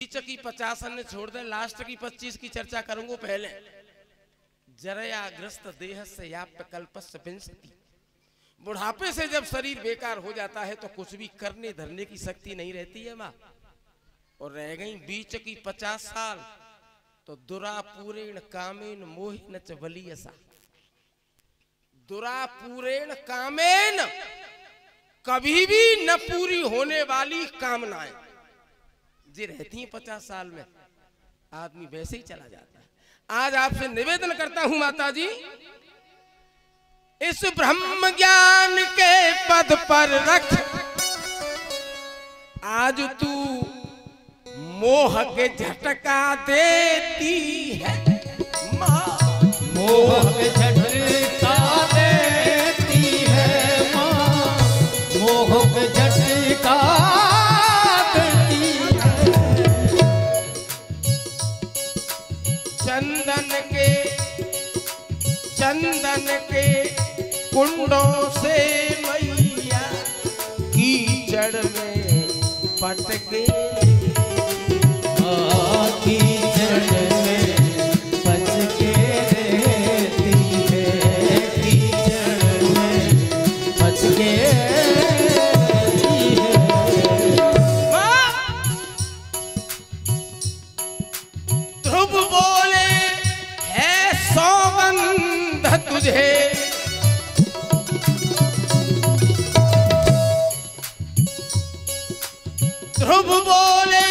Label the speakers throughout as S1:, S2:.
S1: बीच की 50 अन्य छोड़ दे, लास्ट की 25 की चर्चा करूंगा। पहले जरयाग्रस्त देह से याप्य कल्पस्य विंशति, बुढ़ापे से जब शरीर बेकार हो जाता है तो कुछ भी करने धरने की शक्ति नहीं रहती है माँ, और रह गई बीच की 50 साल तो दुरापूरेण कामेन मोहिन च बलियसा। दुरापूरेण कामेन, कभी भी न पूरी होने वाली कामनाएं जी रहती हैं 50 साल में, आदमी वैसे ही चला जाता है। आज आपसे निवेदन करता हूं माता जी, इस ब्रह्म ज्ञान के पद पर रख आज तू मोह के झटका देती है माँ,
S2: मोह के झटका देती है माँ, मोह के झटका देती है।
S1: चंदन के कुंडों से मैया कीचड़ में पटके,
S2: कीचड़ में पटके रहती है, कीचड़ में पटके रहती है।
S1: ध्रुव बोले है सौगंध तुझे, ध्रुव बोले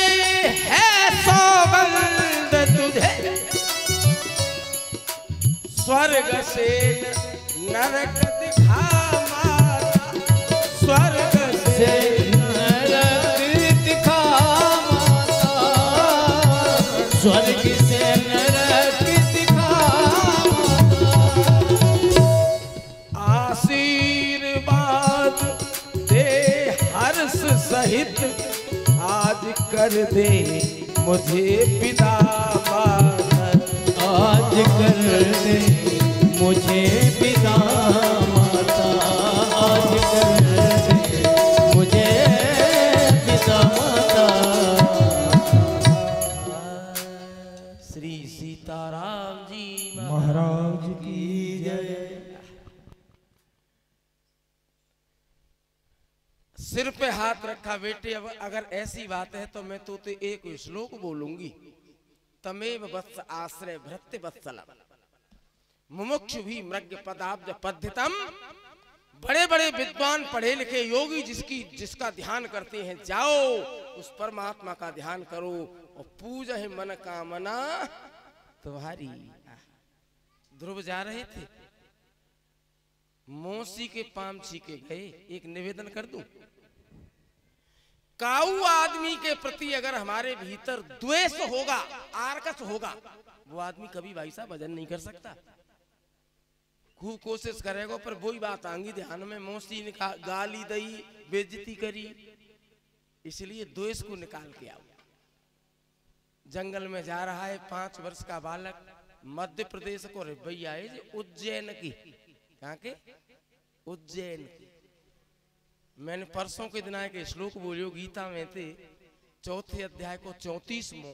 S1: है सौगंध तुझे, स्वर्ग से नरक दिखा माता, स्वर्ग से
S2: नरक दिखा माता, स्वर्ग से नरक दिखा माता।
S1: आशीर्वाद दे हर्ष सहित आज कर दे मुझे पिता माता,
S2: आज कर दे मुझे पिता माता, आज कर दे मुझे पिता माता।
S1: श्री सीताराम जी
S2: महाराज की जय।
S1: सिर पे हाथ रखा बेटे, अब अगर ऐसी बात है तो मैं तो एक श्लोक बोलूंगी, तमेव वत्स आश्रय भृत्य वत्सलम मुमुक्षु भी मृग पदाब्ज पद्धितम। बड़े बड़े विद्वान पढ़े लिखे योगी जिसका ध्यान करते हैं, जाओ उस परमात्मा का ध्यान करो और पूजा है मन कामना तुम्हारी। ध्रुव जा रहे थे, मौसी के पाम छीके गए। एक निवेदन कर दूं, काऊ आदमी के प्रति अगर हमारे भीतर द्वेष होगा, आर्कस होगा, वो आदमी कभी भाई साहब भजन नहीं कर सकता। खूब कोशिश करेगा पर वही बात आएंगी ध्यान में, मौसी ने गाली दी, बेइज्जती करी, इसलिए द्वेष को निकाल के आओ। जंगल में जा रहा है 5 वर्ष का बालक, मध्य प्रदेश को भैया है उज्जैन की, कहाँ के उज्जैन की। मैंने परसों के दिन के श्लोक बोलियो गीता में थे, 4थे अध्याय को 34वां,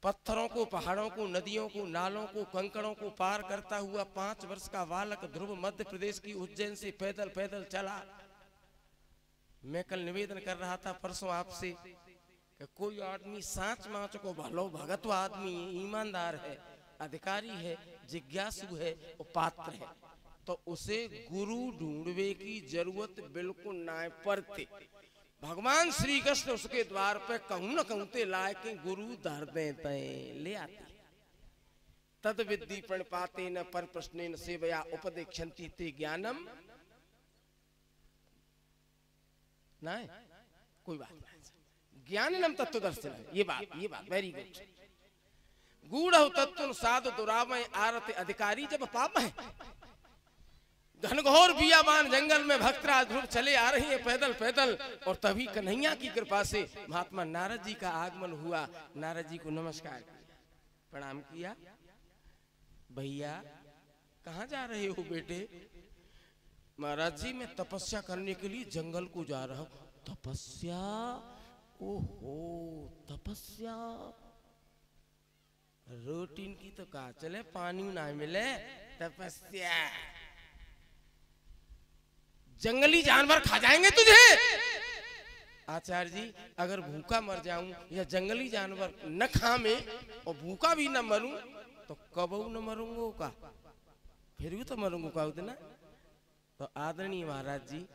S1: पत्थरों को, पहाड़ों को, नदियों को, नालों को, कंकड़ों को पार करता हुआ 5 वर्ष का बालक ध्रुव मध्य प्रदेश की उज्जैन से पैदल पैदल चला। मैं कल निवेदन कर रहा था परसों आपसे कि कोई आदमी सांच माच को भलो भगत आदमी है, ईमानदार है, अधिकारी है, जिज्ञासु है और पात्र है, तो उसे गुरु ढूंढवे की जरूरत बिल्कुल ना पड़ती। भगवान श्री कृष्ण उसके द्वार पे कहूं न कहते लायक गुरु धर देते ले आते। तद विद्धि प्रणपाते न पर प्रश्ने न सेवया उपदेक्षन्ति ते ज्ञानम। ना कोई बात नहीं, ज्ञानम तत्वदर्शन, ये बात वेरी गुड। गूढ़ तत्व साधु दुरामय आरत अधिकारी जब पाप है। घनघोर बियाबान जंगल में भक्तराज ध्रुव चले आ रहे हैं पैदल पैदल, और तभी कन्हैया की कृपा से महात्मा नारद जी का आगमन हुआ। नारद जी को नमस्कार किया, प्रणाम किया। भैया कहाँ जा रहे हो बेटे? महाराज जी मैं तपस्या करने के लिए जंगल को जा रहा हूँ। तपस्या? ओहो तपस्या, रूटीन की तो कहा चले, पानी ना मिले, तपस्या। जंगली जानवर खा जाएंगे तुझे। आचार्य जी अगर भूखा मर जाऊं या जंगली जानवर न खामे और भूखा भी न मरूं तो कब न मरूंगा का, फिर भी तो मरूंगा का उतना। तो आदरणीय महाराज जी,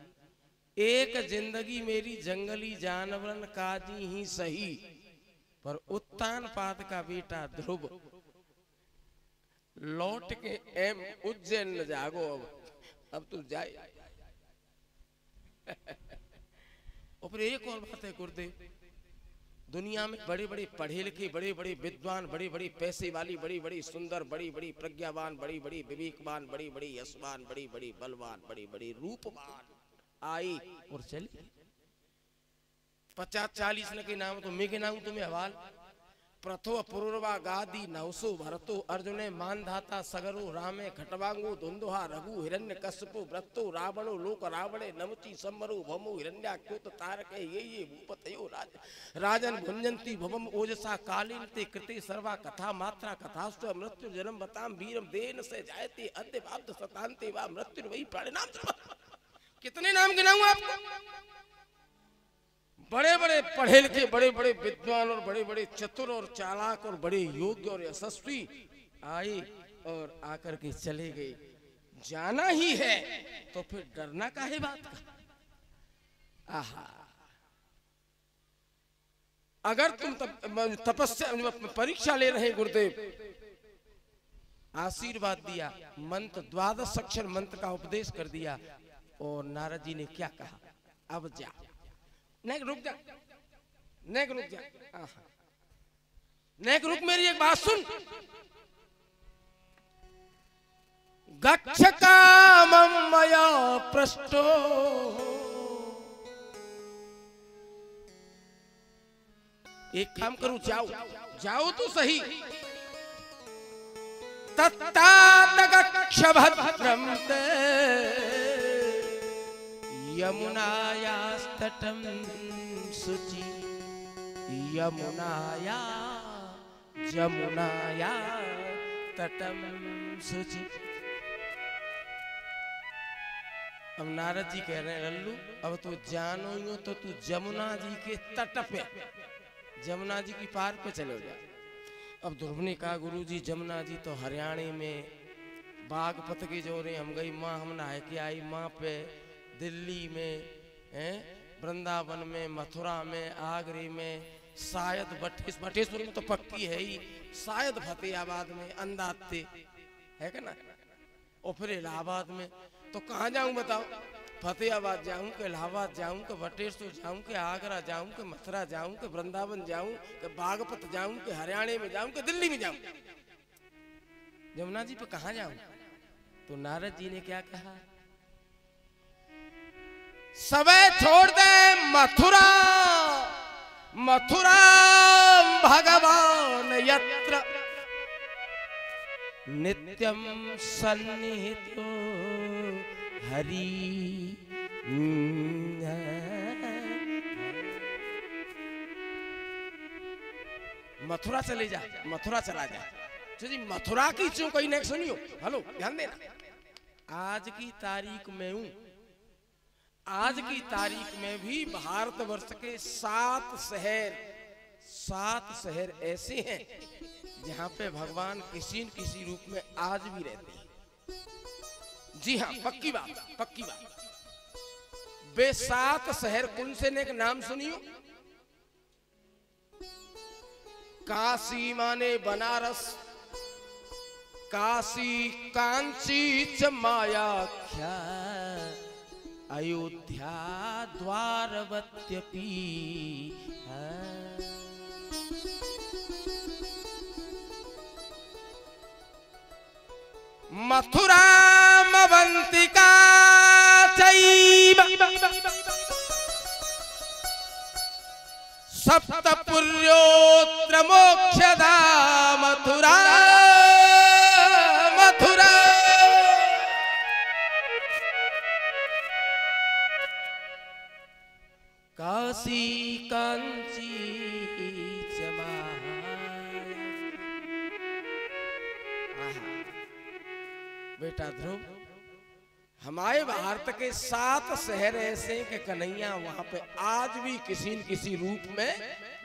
S1: एक जिंदगी मेरी जंगली जानवरन काजी ही सही, पर उत्तान पाद का बेटा ध्रुव लौट के एम उज्जैन न जागो। अब तू जाए। और फिर एक और बात है गुरुदेव, दुनिया में बड़े बड़े पढ़े लिखे, बड़े बड़े विद्वान, बड़े बड़े पैसे वाली, बड़ी बड़ी सुंदर, बड़ी बड़ी प्रज्ञावान, बड़ी बड़ी विवेकवान, बड़ी बड़ी यशवान, बड़ी बड़ी बलवान, बड़ी बड़ी रूपवान आई और चली। 50-40 न के नाम तो मैं के नाम तुम्हें हवाल। प्रथो पूर्वा गादी नवसो भरतो अर्जुने मानधाता सगरो रामे खटवांगो धुंधुहा रघु हिरण्य कश्यपो व्रतो रावणो लोक रावणे नमची सम्मरो भमो हिरण्याक्योत तारके ये भूपतयो राजन भुंजंती भवम ओजसा कालीन ते कृते सर्वा कथा मात्रा कथास्व मृत्यु जन्म बताम वीरम देन से जायते अद्य बाब्द सतांते वा मृत्यु वही प्राणनाम। कितने नाम गिनाऊं आपको? बड़े बड़े पढ़े लिखे, बड़े बड़े विद्वान और बड़े बड़े चतुर और चालाक और बड़े योग्य और यशस्वी आए और आकर के चले गए। जाना ही है तो फिर डरना काहे बात का। आहा, अगर तुम तपस्या परीक्षा ले रहे गुरुदेव, आशीर्वाद दिया, मंत्र 12 अक्षर मंत्र का उपदेश कर दिया और नारद जी ने क्या कहा, अब जा, नेक रुक जा, नेक रुक जा, नेक रुक, मेरी एक बात सुन। गच्छ कामं मया पृष्टो, एक काम करूं, जाओ जाओ तो सही। तत्तात गच्छ भद्रं ते यमुनायास्तटं शुचि, यमुनाया जमुनाया तटं शुचि। अब नारद जी कह रहे हैं लल्लू, अब तू जानो ही हो तो तू जमुना जी के तट पे, जमुना जी की पार पे चले जा। अब ध्रुव ने कहा गुरु जी जमुना जी तो हरियाणा में बागपत के जोरे हम गई, माँ हम नहा के आई, माँ पे दिल्ली में हैं, वृंदावन में, मथुरा में, आगरे में, शायद बटेश्वर में तो पक्की है ही, शायद फतेहाबाद में, अंदाते है क्या ना, और फिर इलाहाबाद में। तो कहाँ जाऊं बताओ? फतेहाबाद जाऊं कि इलाहाबाद जाऊं कि बटेश्वर जाऊं कि आगरा जाऊं कि मथुरा जाऊं कि वृंदावन जाऊं कि बागपत जाऊं कि हरियाणा में जाऊं कि दिल्ली में जाऊं? जमुना जी पे कहाँ जाऊं? तो नारद जी ने क्या कहा, सबे छोड़ दे मथुरा, मथुरा भगवान यत्र नित्यं सन्निहितो हरि। मथुरा चले जा, मथुरा चला जा। तो जी मथुरा की क्यों कहीं नहीं सुनियो? हेलो ध्यान देना, आज की तारीख में हूं, आज की तारीख में भी भारतवर्ष के 7 शहर ऐसे हैं जहां पे भगवान किसी न किसी रूप में आज भी रहते हैं। जी हाँ, पक्की बात, पक्की बात। वे 7 शहर कौन से ने नाम सुनियो? काशी माने बनारस, काशी कांची च मायाख्या, अयोध्या द्वारवत्यपि। मथुरामवन्तिका चैव सप्तपुर्योऽत्र मोक्षदा। मथुरा मथुरा काशी कांची बेटा ध्रुव, हमारे भारत के 7 शहर ऐसे हैं कि कन्हैया वहां पे आज भी किसी न किसी रूप में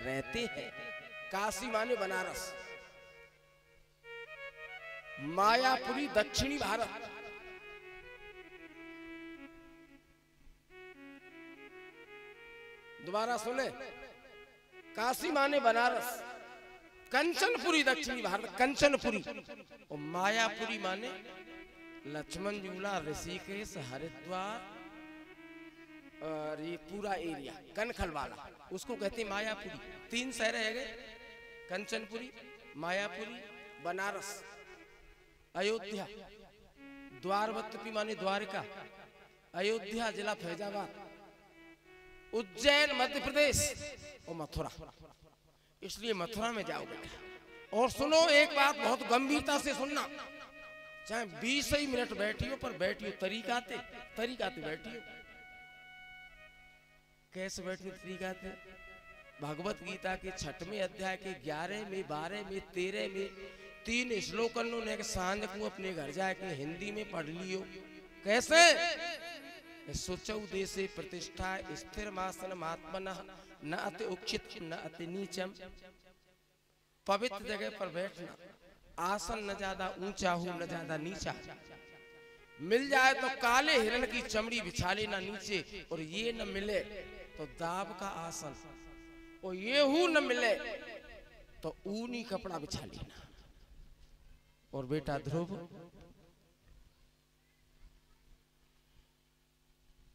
S1: रहते हैं। काशी माने बनारस, मायापुरी दक्षिणी भारत, दोबारा सुने, काशी माने बनारस, कंचनपुरी दक्षिणी भारत, कंचनपुरी, और मायापुरी माने लक्ष्मण झूला, ऋषिकेश, हरिद्वार और ये पूरा एरिया कनखल वाला, उसको कहते हैं मायापुरी। 3 शहर है गए, कंचनपुरी, मायापुरी, बनारस, अयोध्या। द्वारवती माने द्वारिका, अयोध्या जिला फैजाबाद, उज्जैन मध्य प्रदेश, और मथुरा। इसलिए मथुरा में जाओ बेटा। और सुनो एक बात बहुत गंभीरता से सुनना, चाहे 20 ही मिनट बैठियो, पर बैठियो तरीकाते बैठियो। कैसे बैठने तरीकाते? भगवत गीता के 6वें अध्याय के 11 में, 12 में, 13 में 3 श्लोक ने सांझ को अपने घर जाके हिंदी में पढ़ लियो। कैसे? सुचौ देशे प्रतिष्ठा स्थिर मासन आत्मनः न अति उक्षित न अति नीचम। पवित्र जगह पर बैठना, आसन न ज्यादा ऊंचा हो न ज्यादा नीचा, मिल जाए तो काले हिरण की चमड़ी बिछा लेना नीचे, और ये न मिले तो दाब का आसन, और ये हु न मिले तो ऊनी कपड़ा बिछा लेना। और बेटा ध्रुव,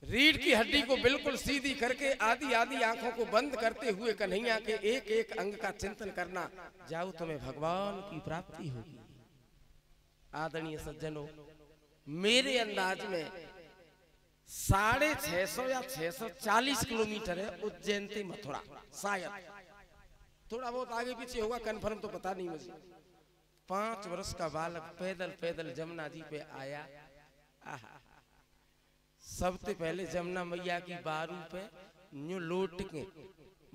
S1: रीढ़ की हड्डी को बिल्कुल सीधी करके आधी आधी आंखों को बंद करते हुए कन्हैया के एक एक अंग का चिंतन करना, जाओ तुम्हें भगवान की प्राप्ति होगी। आदरणीय सज्जनों, मेरे अंदाज में 650 या 640 किलोमीटर है उज्जैन से मथुरा, शायद थोड़ा बहुत आगे पीछे होगा, कंफर्म तो पता नहीं मुझे। 5 वर्ष का बालक पैदल पैदल जमुना जी पे आया। आहा, सबसे पहले जमुना मैया की बारू पे न्यू लोट के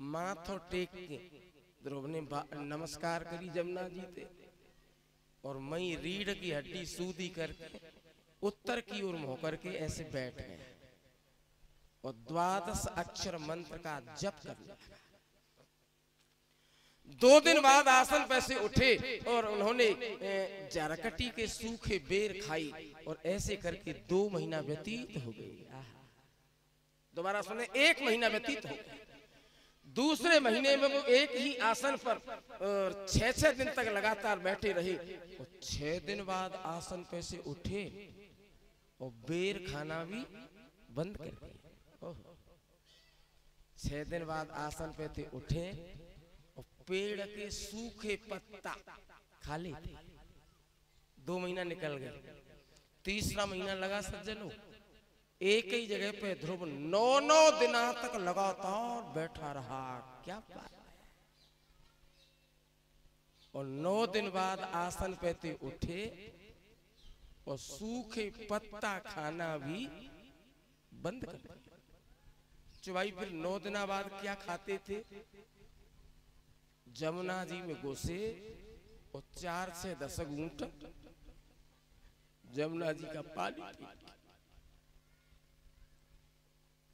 S1: माथो टेक के ध्रुव ने नमस्कार करी जमुना जी पे, और मई रीढ़ की हड्डी सूदी करके उत्तर की ओर मुंह करके ऐसे बैठ गए, और 12 अक्षर मंत्र का जप कर लिया। 2 दिन बाद आसन पे से उठे और उन्होंने जारकटी के सूखे बेर खाई, और ऐसे करके 2 महीना व्यतीत हो गए। दोबारा सुने, 1 महीना व्यतीत हो गए। दूसरे महीने में वो एक ही आसन पर 6 दिन तक लगातार बैठे रहे, और 6 दिन बाद आसन पे से उठे और बेर खाना भी बंद कर दिया। 6 दिन बाद आसन पे थे उठे और पेड़ के सूखे पत्ता खा ले। 2 महीना निकल गए, तीसरा महीना लगा सज्जनों, एक ही जगह पे ध्रुव 9 दिना तक लगातार बैठा रहा। क्या बात है। और 9 दिन बाद आसन पे थे उठे और सूखे पत्ता खाना भी बंद कर दिया। चुवाई फिर 9 दिना बाद क्या खाते थे? जमुना जी में घुसे और 4 से 10 घूंट जमुना जी का पानी पी।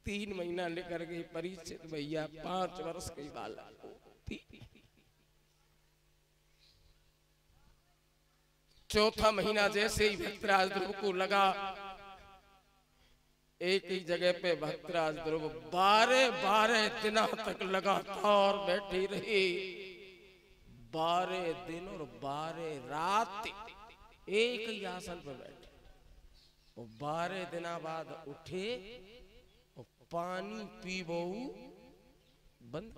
S1: 3 महीना लेकर गए परीक्षित भैया, 5 वर्ष के बालक। 4था महीना जैसे ही भक्तराज ध्रुव को लगा, एक ही जगह पे भक्तराज ध्रुव 12 दिनों तक लगातार बैठे रहे। 12 दिन और 12 रात एक ही आसन पर बैठे, और 12 दिना बाद उठे और पानी पीबो बंद।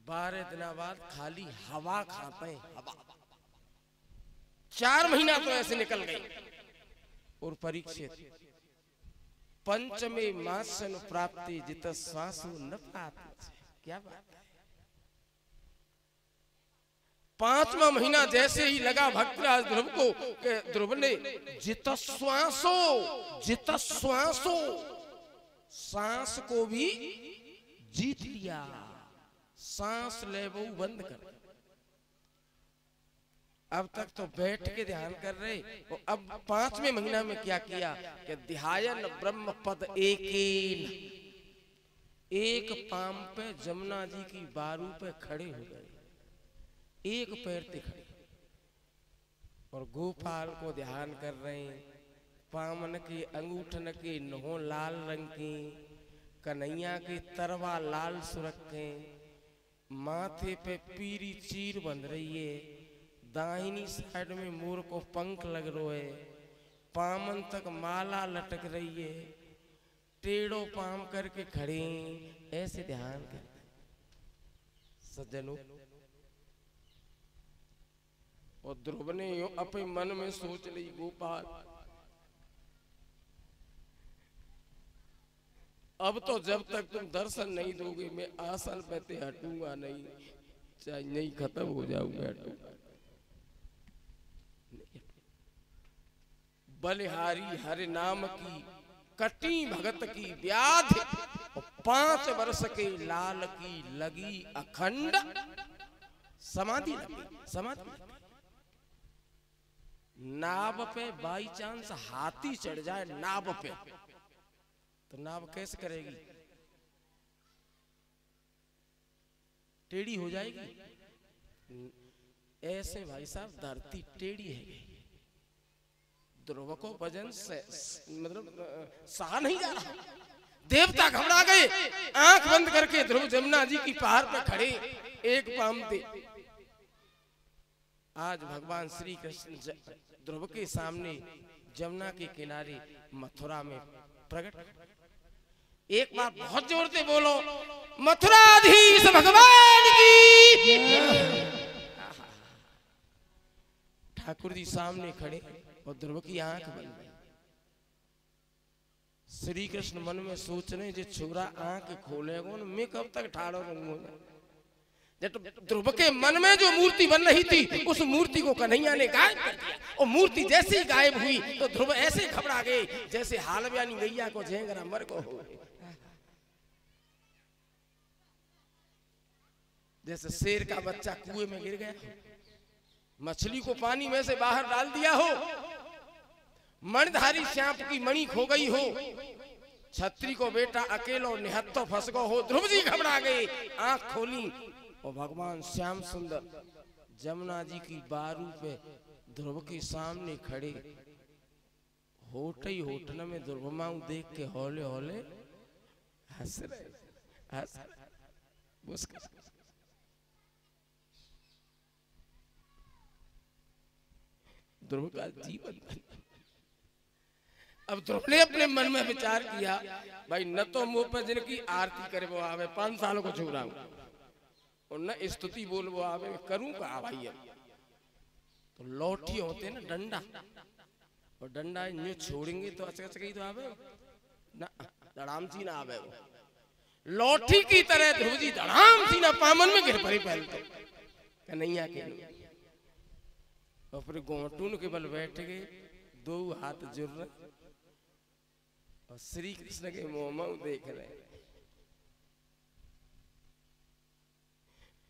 S1: 12 दिना बाद खाली हवा खाते हैं, हवा। 4 महीना तो ऐसे निकल गए। और परीक्षित, पंचमे मासन प्राप्ति जित श्वासो न प्राप्ति। क्या बात है। 5वां महीना जैसे ही लगा भक्तराज ध्रुव को, ध्रुव ने जित श्वासो सांस को भी जीत लिया। सांस ले वो बंद कर। अब तक तो बैठ के ध्यान कर रहे, और अब 5वें महीना में क्या किया कि ध्यान ब्रह्म पद एक पाम पे जमुना जी की बारू पे खड़े हो गए, एक पैर पे खड़े, और गोपाल को ध्यान कर रहे हैं। पामन के अंगूठन के नहो लाल रंग के, कन्हैया के तरवा लाल सुरखे, माथे पे पीरी चीर बंध रही है, दाहिनी साइड में मोर को पंख लग रहा है, पामन तक माला लटक रही है, टेढ़ो पाम करके खड़े, ऐसे ध्यान कर सज्जनों। और ध्रुव ने अपने मन में सोच ली, गोपाल अब तो जब तक तुम दर्शन नहीं दोगे मैं आसन पे हटूंगा नहीं, चाहे नहीं खत्म हो जाऊंगा, हटूंगा। बलिहारी हरि नाम की कटी भगत की व्याधि, 5 वर्ष के लाल की लगी अखंड समाधि लगी, समाधि लगी। नाव पे बाई चांस हाथी चढ़ जाए नाव पे, तो नाव कैसे करेगी? टेढ़ी हो जाएगी। ऐसे भाई साहब धरती टेढ़ी है, ध्रुव को वजन से मतलब सहा नहीं जा रहा। देवता घबरा गए, आंख बंद करके ध्रुव जमुना जी की पहाड़ पर खड़े, एक पाम थे। आज भगवान श्री कृष्ण ध्रुव के सामने जमुना के किनारे मथुरा में प्रकट। एक बार बहुत जोर से बोलो, मथुराधीश भगवान की। ठाकुर जी सामने खड़े और ध्रुव की आंख बंद गई। श्री कृष्ण मन में सोच रहे, जो छोरा आंख खोलेगा मैं कब तक ठाड़ो रहूंगा। जब ध्रुव के मन में जो मूर्ति बन रही थी, उस मूर्ति को कन्हैया ने गायब कर दिया, और मूर्ति जैसे ही गायब हुई तो ध्रुव ऐसे घबरा गए जैसे हालव्यानी गैया को झेंगरा मर को हो, जैसे शेर का बच्चा कुएं में गिर गया, मछली को पानी में से बाहर डाल दिया हो, मणिधारी श्याम की मणि खो गई हो, छत्री को बेटा अकेलो निहत्तो फंस गो हो। ध्रुव जी घबरा गए, आंख खोली और भगवान श्याम सुंदर जमुना जी की बारू पे ध्रुव के सामने खड़े। होटई होटन में ध्रुव माऊ देख के हौले हौले हंस रहे, ध्रुव का जीवन। अब ध्रुव ने अपने मन में विचार किया, भाई न तो मुंह पर जिनकी आरती करे वो आवे, 5 सालों को छोड़ा हूं, और न स्तुति बोल वो आवे, करूं का भाई। अब तो लौठी होते ना डंडा, और डंडा यूं छोड़ेंगे तो अचकई तो आवे ना, धड़ाम सी ना आवे। वो लौठी की तरह ध्रुव जी धड़ाम सी ना पामन में गिर पड़े पहलते कन्हैया के, और फिर गोटून के बल बैठ गए, 2 हाथ जुड़ रहे और श्री कृष्ण के मोह देख रहे,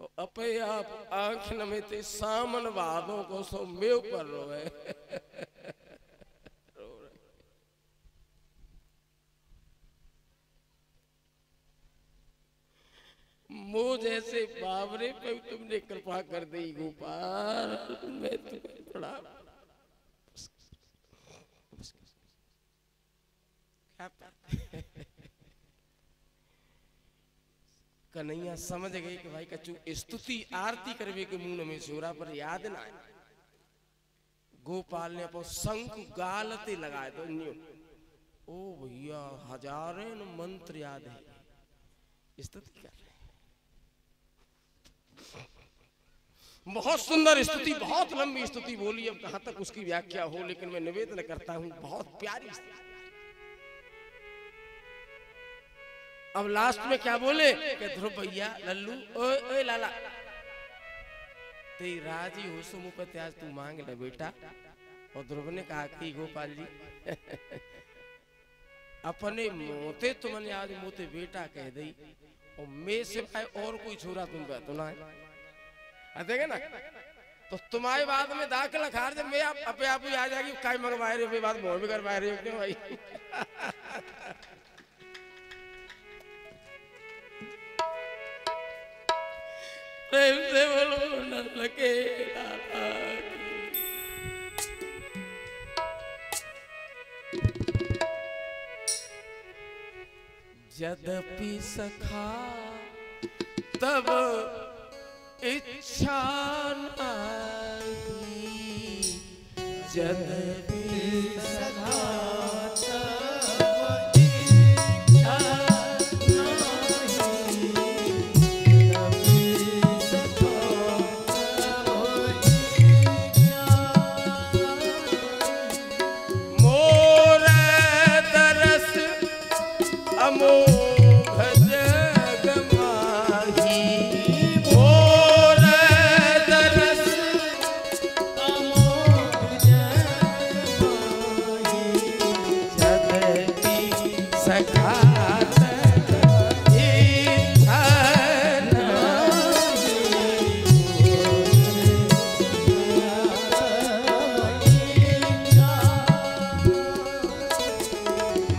S1: और अपने आप आंख नमेते सामन वादों को सो मेव पर रोए। मुझ जैसे बाबरे पे तुमने कृपा कर दी गोपाल, मैं तुम्हें थोड़ा कन्हैया समझ गए कि भाई कछु स्तुति आरती करवे के मुंह में सोरा पर याद ना है। गोपाल ने अपो शंख गालते लगाए तो ओ भैया हजारों मंत्र याद है, स्तुति कर रहे। बहुत सुंदर स्तुति, बहुत लंबी स्तुति बोली, अब कहां तक उसकी व्याख्या हो, लेकिन मैं निवेदन करता हूं बहुत प्यारी स्तुति। अब लास्ट में क्या बोले कि ध्रुव भैया लल्लू ओए लाला, तेरी राजी हो सो मुँह पे आज तू मांग ले बेटा। और ध्रुव ने कहा कि गोपाल जी अपने मोते तुमने आज मोते बेटा कह दी, और मैं सिवाय और कोई छोरा तुम पे तो ना है, देखे ना तो तुम्हारे बाद में दाखिला खार जब मैं अपने आप ही आ जाएगी काई मंगवा रहे हो बात मोह भी करवा रहे हो क्यों भाई। प्रेम से बोलो नल के लाला यद्यपि सखा तब इच्छा नहीं, यद्यपि सखा तब इच्छा नहीं, यद्यपि सखा तब इच्छा नहीं। मोर दरस अमोघ जग माही, मोर दरस अमोघ जग माही, यद्यपि सखा तब इच्छा नहीं।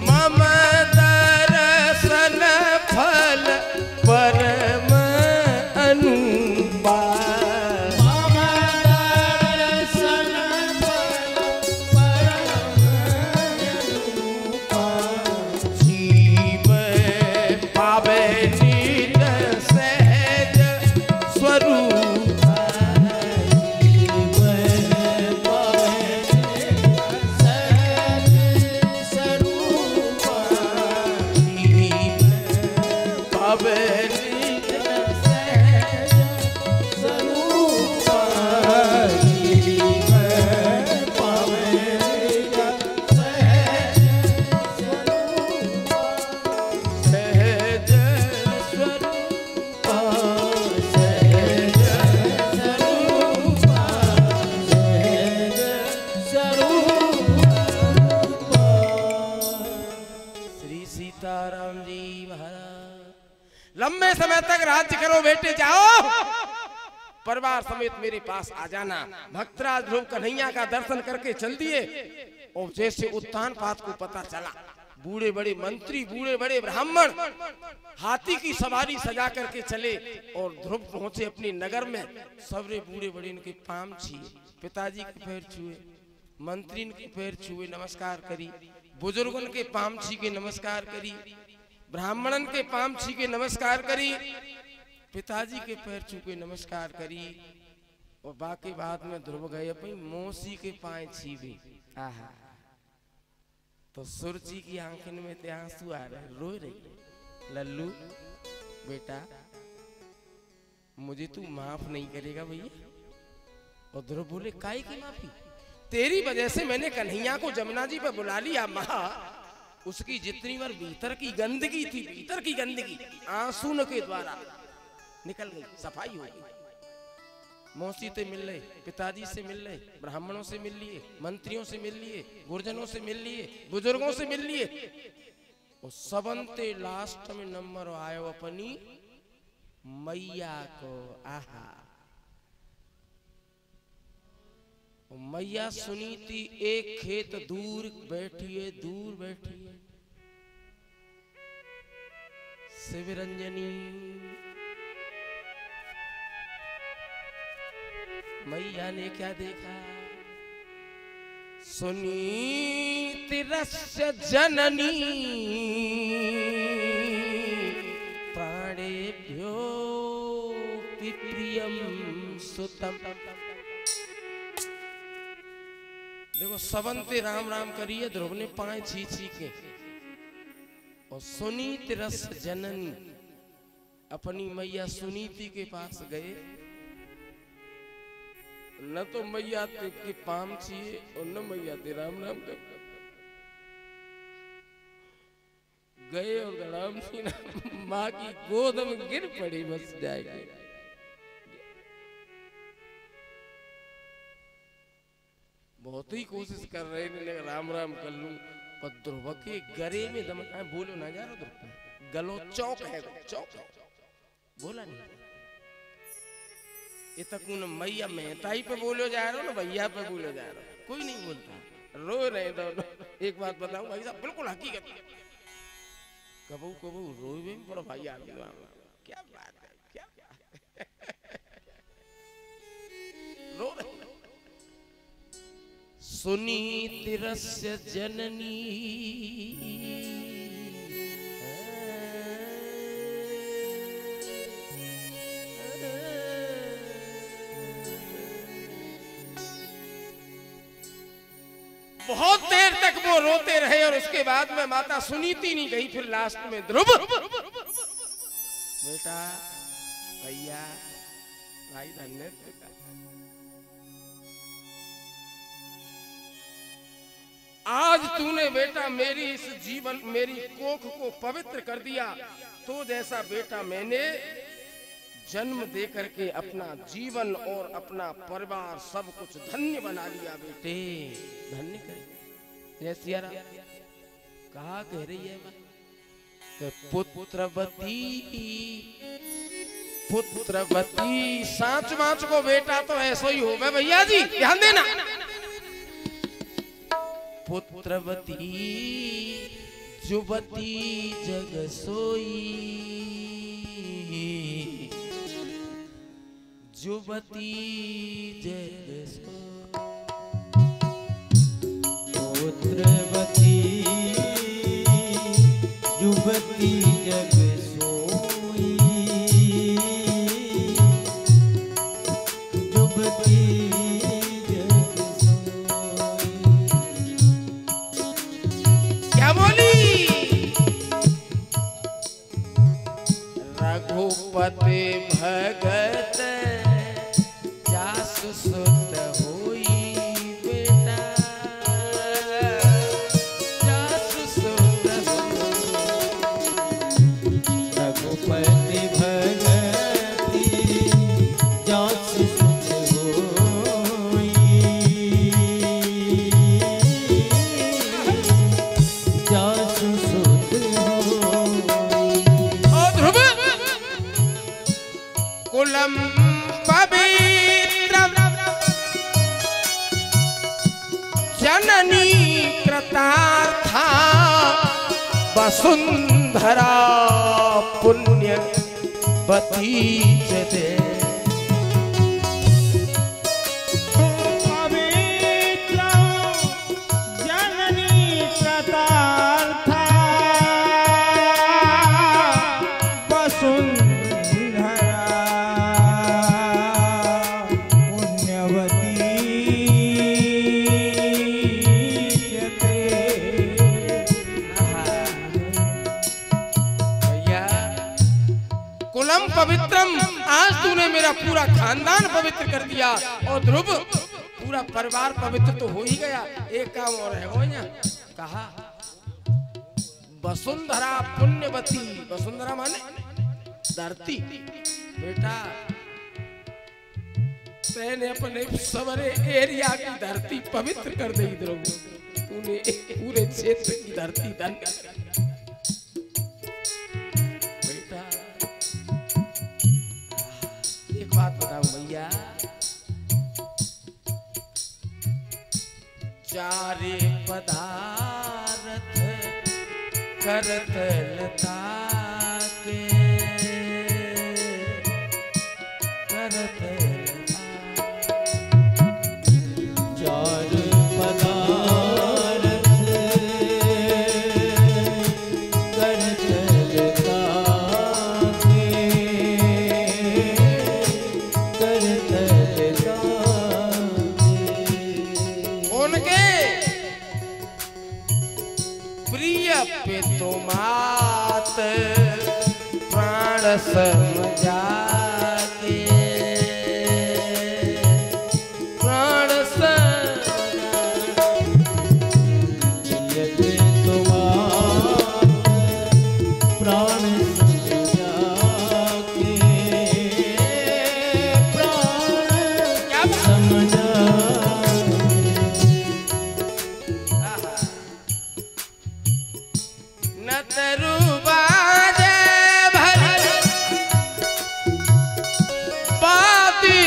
S1: मम दर्शन फल परम अनुपा, मम दर्शन फल परम अनुपा, जीव पावे निज सहज स्वरूप, जीव पावे सहज स्वरूप, जीव पावे निज सहज स्वरूप, जीव पावे निज सहज स्वरूप, सहज स्वरूप, सहज स्वरूप, सहज स्वरूप। श्री सीताराम जी महाराज। लंबे समय तक राज्य करो बेटे, जाओ परिवार समेत मेरे पास आ जाना। भक्तराज ध्रुव कन्हैया का दर्शन करके चल दिए और जैसे उत्तान पात को पता चला, बूढ़े बड़े मंत्री बूढ़े बड़े ब्राह्मण हाथी की सवारी सजा करके चले और ध्रुव पहुंचे अपने नगर में। सबरे बूढ़े बड़े इनके पाम छुए, पिताजी के पैर छुए, मंत्री के पैर छुए, नमस्कार करी, बुजुर्गों के पाम छी के नमस्कार करी, ब्राह्मणन के पाम छी के नमस्कार करी, पिताजी के पैर छू के नमस्कार करी और बाकी बाद में ध्रुव गए अपनी मौसी के पाए छीवे। आहा, तो सुरजी की आंखों में ते आंसू आ रहे, रो रही, लल्लू बेटा मुझे तू माफ नहीं करेगा भैया। और ध्रुव बोले काहे की माफी, तेरी वजह से मैंने कन्हैया को जमुना जी पे बुला लिया, महा उसकी जितनी बार भीतर की गंदगी थी, भीतर की गंदगी आंसू के द्वारा निकल गई, सफाई हो गई। मौसी से मिल रहे, पिताजी से मिल रहे, ब्राह्मणों से मिल लिए, मंत्रियों से मिल लिए, गुरजनों से मिल लिए, बुजुर्गों से मिल लिए और सबंते लास्ट में नंबर आयो अपनी मैया को। आहा, मैया सुनीति एक खेत दूर बैठिए, दूर बैठिए, शिवरंजनी मैया ने क्या देखा, सुनीति रस्य जननी प्राणेभ्यो प्रियम सुतम। देखो सबंते राम राम करिए, ध्रुव ने पाए छी छी के और सुनीति रस जननी अपनी मैया सुनीति के पास गए। न तो मैया के पाम छिए और न मैया ते राम राम कर गए और धड़ाम सी माँ की गोद में गिर पड़ी, बस जाएगी। बहुत ही कोशिश कर रहे हैं राम राम कर लूं, पर ध्रुव के गले में दम, बोलो ना जा रहा ध्रुव, गलो चौक है, चौक है, बोला नहीं। इतकू न मैया मेहताई पे बोलो जा रहा हो ना भैया पे बोलो जा रहा हो, कोई नहीं बोलता, रो रहे दोनों। एक बात बताऊं भाई साहब, बिल्कुल हकीकत, कबू कबू रोए भी बड़ा भाई आदमी, क्या बात है, क्या रो रहे। सुनीतिरस्य जननी बहुत देर तक वो रोते रहे और उसके बाद में माता सुनीति नहीं गई। फिर लास्ट में ध्रुव, बेटा भैया भाई धन्य, आज तूने बेटा मेरी इस जीवन, मेरी कोख को पवित्र कर दिया। तो जैसा बेटा मैंने जन्म दे करके अपना जीवन और अपना परिवार सब कुछ धन्य बना लिया। बेटे धन्य करे। जैसे यार कहा कह रही है पुत्रवती, पुत्रवती साँच माँच को बेटा तो ऐसा ही होगा भैया जी, ध्यान देना। पुत्रवती जुवती जग सोई, जुवती जग सोई,
S2: पुत्रवती जुवती जग सोई, जुवती जग सोई।
S1: क्या बोली? रघुपति भगत जासु सुत होई बेटा, जासु सुत
S2: रघुपति भगति जासु सुत होई, जासु सुत होई।
S1: ओ ध्रुव कुलम पवित्रम जननी कृतार्था, वसुंधरा पुण्यवती जते। कुलम पवित्रम, आज तूने मेरा पूरा खानदान पवित्र कर दिया। और ध्रुव पूरा परिवार पवित्र तो हो ही गया, एक काम और है वो यहाँ कहा वसुंधरा पुण्यवती। वसुंधरा माने धरती। बेटा मैंने अपने सवरे एरिया की धरती पवित्र कर दी ध्रुव, तूने पूरे क्षेत्र की धरती धन्य। बात बताओ भैया, चारे पदार्थ करत लता के, करत लता,
S2: चार पदार्थ करत लता के, करत लता के।
S1: उनके प्रिय पितु मात प्राण समझा के, प्राण समझा,
S2: प्रिय पितु मात प्राण समझा के, प्राण समझा।
S1: न तरुबाजे भर बाती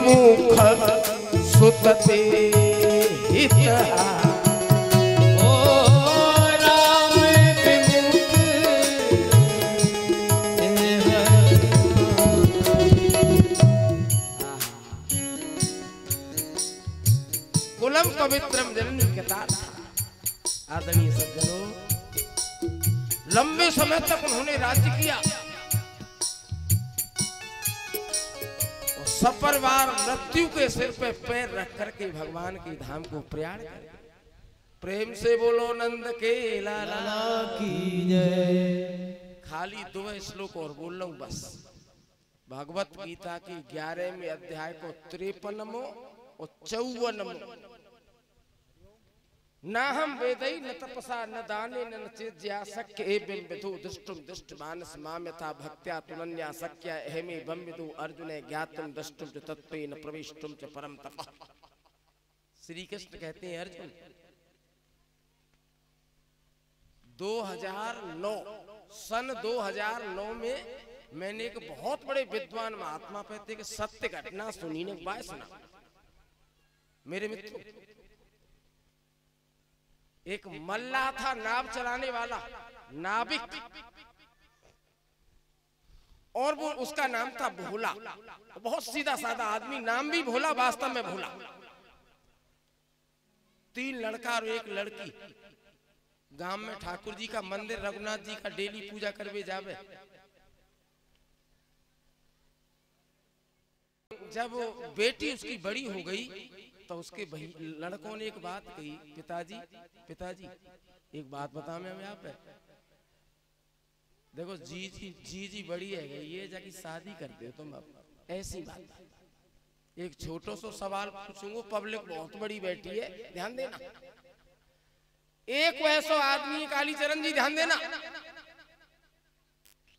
S1: विमुख सुतते हितहा
S2: ओ राम विमुख
S1: कुलम पवित्रम जननी कथा। आदरणीय सज्जनों, लंबे समय तक उन्होंने राज्य किया और सपरिवार मृत्यु के सिर पे पैर रख करके भगवान के धाम को प्रयाण कर। प्रेम से बोलो नंद के लाला
S2: की जय।
S1: खाली 2 श्लोक और बोल रहा हूं बस। भगवत गीता की 11वें अध्याय को 53वां और 54वां। न हम वेदई न तपसा न दाने न चेज्या शक्य एवं विदु दृष्टुम दृष्ट मानस माम यथा भक्त्या तुनन्या शक्य एहमे बम विदु अर्जुने ज्ञातुम दृष्टुम च तत्त्वेन प्रविष्टुम च परम तपः। श्री कृष्ण कहते हैं अर्जुन, 2009 सन 2009 में मैंने एक बहुत बड़े विद्वान महात्मा कहते कि सत्य घटना सुनी ने बाय सुना। मेरे मित्रों, एक मल्ला था, नाव चलाने वाला नाविक, और वो उसका नाम था भोला। बहुत सीधा साधा आदमी, नाम भी भोला, वास्तव में भोला। 3 लड़का और 1 लड़की। गांव में ठाकुर जी का मंदिर, रघुनाथ जी का डेली पूजा करवे जावे। जब बेटी उसकी बड़ी हो गई तो उसके भाई लड़कों ने एक बात कही, पिताजी एक बात बता मैं आप है, देखो जी बड़ी है, ये जाके शादी करते हो तुम अब। ऐसी बात। एक छोटो सो सवाल पूछूंगा, पब्लिक बहुत बड़ी बैठी है, ध्यान देना। एक वैसा आदमी, कालीचरण जी ध्यान देना,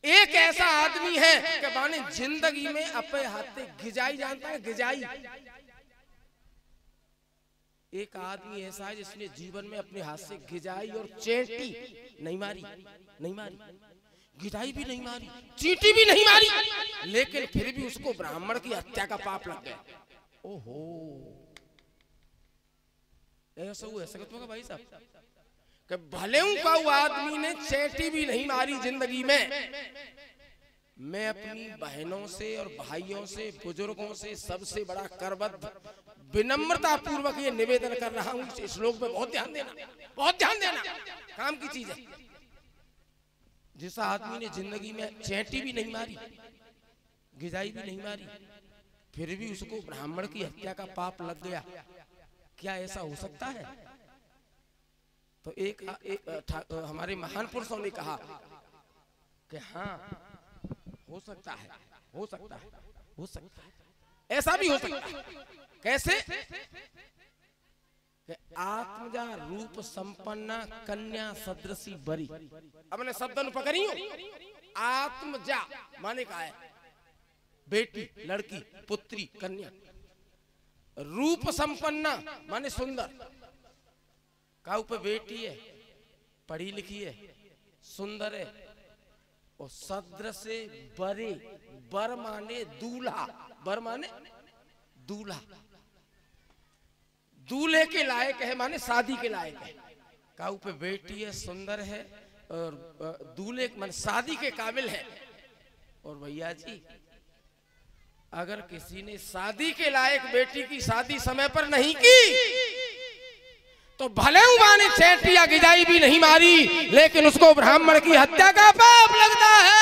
S1: एक ऐसा आदमी है कि माने जिंदगी में अपने हाथे गिजाई, जानता है गिजाई? एक आदमी ऐसा है जिसने जीवन में अपने हाथ से गिजाई और चेंटी नहीं मारी, गिजाई भी नहीं मारी, चींटी भी नहीं मारी, लेकिन फिर भी उसको ब्राह्मण की हत्या का पाप लग गया। ओहो, ऐसा हुआ सकता होगा भाई साहब कि भले का आदमी ने चेंटी भी नहीं मारी जिंदगी में। मैं अपनी बहनों से और भाइयों से, बुजुर्गों से सबसे बड़ा करबद्ध विनम्रता पूर्वक ये निवेदन कर रहा हूं, इस श्लोक पे बहुत ध्यान देना, बहुत ध्यान देना, काम की चीज है। जिस आदमी ने जिंदगी में चेंटी भी नहीं मारी, गिजाई भी नहीं मारी, फिर भी उसको ब्राह्मण की हत्या का पाप लग गया, क्या ऐसा हो सकता है? तो एक हमारे महान पुरुषों ने कहा कि हाँ हो सकता है, हो सकता है, हो सकता है, ऐसा भी हो सकता है। कैसे? आत्मजा रूप संपन्ना कन्या सदृशी बरी। अब मैंने शब्द पकड़ी हूं। आत्मजा माने का है बेटी, लड़की, पुत्री, कन्या। रूप संपन्ना माने सुंदर। काऊ पे बेटी है, पढ़ी लिखी है, सुंदर है, और सदृश बरे। बर माने दूल्हा, बर माने दूल्हा, दूल्हे के लायक है, माने शादी के लायक है। काऊ पे बेटी है, सुंदर है, और दूल्हे माने शादी के काबिल है। और भैया जी, अगर किसी ने शादी के लायक बेटी की शादी समय पर नहीं की तो भले माने चेंटी या गिजाई भी नहीं मारी, लेकिन उसको ब्राह्मण की हत्या का पाप लगता है।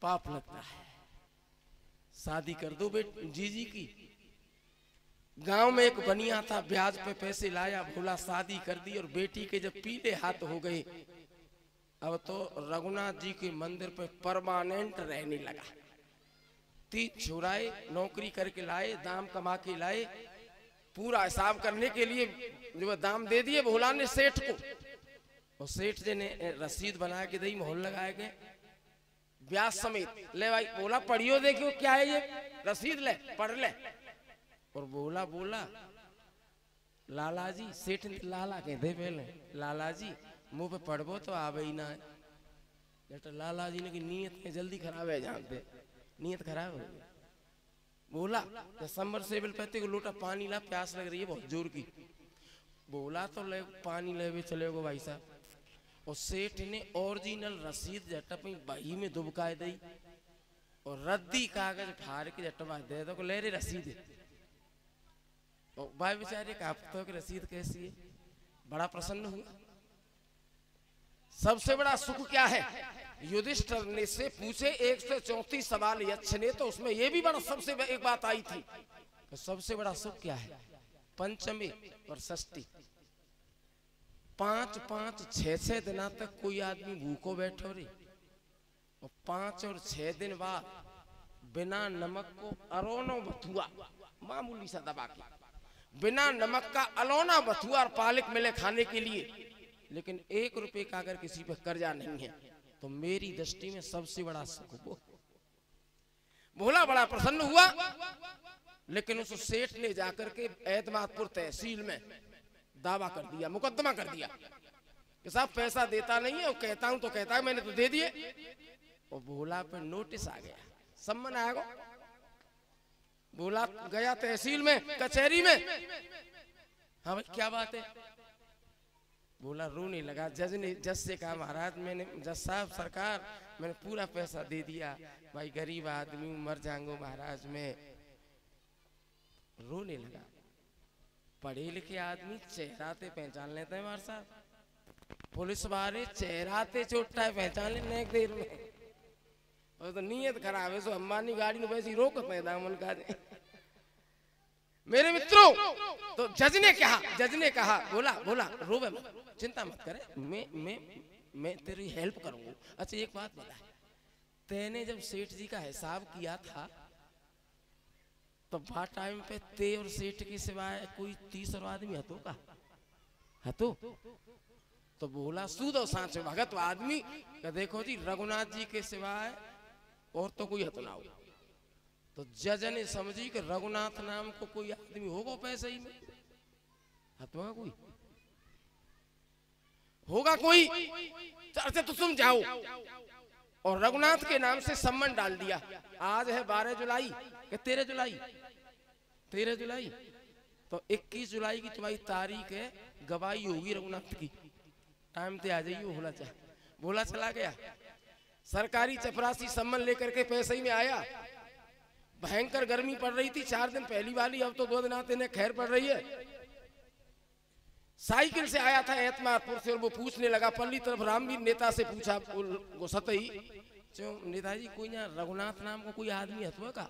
S1: पाप लगता है। शादी कर दो बेटी जीजी की। गांव में एक बनिया था, ब्याज पे पैसे लाया, भोला शादी कर दी, और बेटी के जब पीले हाथ हो गए, अब तो रघुनाथ जी के मंदिर पे परमानेंट रहने लगा। 3 छुराए नौकरी करके लाए, दाम कमा के लाए, पूरा हिसाब करने के लिए जो दाम दे दिए भोला ने सेठ को, और सेठ जी ने रसीद बना के दी, मोहर लगाए गए ब्याज समेत। ले भाई बोला पढ़ियो देखियो क्या है ये, रसीद ले, पढ़ ले। और बोला लाला जी, सेठ लाला कहते पहले, लाला जी मुंह पे पढ़बो तो आवे ही ना है। डॉक्टर लाला जी ने की नीयत में जल्दी खराब है, जानते नीयत खराब है। बोला सबमर्सिबल पे को लोटा पानी ला, प्यास लग रही है बहुत जोर की। बोला तो ले पानी ले चले गो भाई साहब। और सेठ ने ओरिजिनल रसीद जटपी बही में दुबकाए दी और रद्दी कागज फाड़ के जटवा दे दो, ले रे रसीद। और भाई बेचारे का हफ्तों की रसीद कैसी है, बड़ा प्रसन्न हुआ। सबसे बड़ा सुख क्या है, युधिष्ठिर ने से पूछे 134 सवाल यक्ष ने, तो उसमें ये भी बड़ा सबसे एक बात आई थी, तो सबसे बड़ा सुख क्या है, पंचमी और षष्ठी 5-5, 6-6 दिना तक कोई आदमी भूखो बैठो रे, और 5 और 6 दिन बाद बिना नमक को अरोनो बथुआ, मामूली सा दबा के बिना नमक का अलोना बथुआ और पालक मिले खाने के लिए, लेकिन 1 रुपए का अगर किसी पे कर्जा नहीं है, तो मेरी दृष्टि में सबसे बड़ा सुख वो। भोला बड़ा प्रसन्न हुआ। लेकिन उस सेठ ने जाकर के एतमादपुर तहसील में दावा कर दिया, मुकदमा कर दिया कि साहब पैसा देता नहीं है, और कहता हूं तो कहता है मैंने तो दे दिए। और भोला पे नोटिस आ गया, सम्मन आएगा। भोला गया तहसील में, कचहरी में, हाँ भाई क्या बात है। बोला रोने लगा। जज से कहा महाराज मैंने, जज साहब सरकार मैंने पूरा पैसा दे दिया, भाई गरीब आदमी मर जाऊंगा महाराज। मैं रोने लगा। पढ़े लिखे आदमी चेहराते पहचान लेते हैं महाराज साहब, पुलिस वाले चेहराते चोटा पहचान लेने देर में। और तो नीयत खराब है, सो अंबानी गाड़ी में वैसे रोकते हैं दामन का। मेरे मित्रों, तो जज ने कहा बोला रोवे मत, चिंता मत करे, मैं तेरी हेल्प करूंगा। अच्छा एक बात बता, तेने जब सेठ जी का हिसाब किया था तो वह टाइम पे ते और सेठ के सिवाय कोई 30 और आदमी हतो का हतो? तो बोला सूद और सांच भगत आदमी का देखो जी, रघुनाथ जी के सिवाय और तो कोई हतो ना हो। तो जज ने समझी कि रघुनाथ नाम को कोई आदमी होगा पैसे ही में, हतवा कोई होगा कोई। अच्छा तो तुम जाओ, और रघुनाथ के नाम से सम्मन डाल दिया। आज है 12 जुलाई कि 13 जुलाई, 13 जुलाई, तो 21 जुलाई की तुम्हारी तारीख है, गवाही होगी रघुनाथ की, टाइम पे आ जाइए। भोला चला गया, सरकारी चपरासी सम्मन लेकर के पैसे ही में आया। भयंकर गर्मी पड़ रही थी 4 दिन पहली वाली, अब तो 2 दिन आते ने खैर पड़ रही है। साइकिल से आया था एतमादपुर से, और वो पूछने लगा पल्ली तरफ रामवीर नेता से पूछा सतई, नेताजी कोई यहाँ रघुनाथ नाम को कोई आदमी हतुआ का?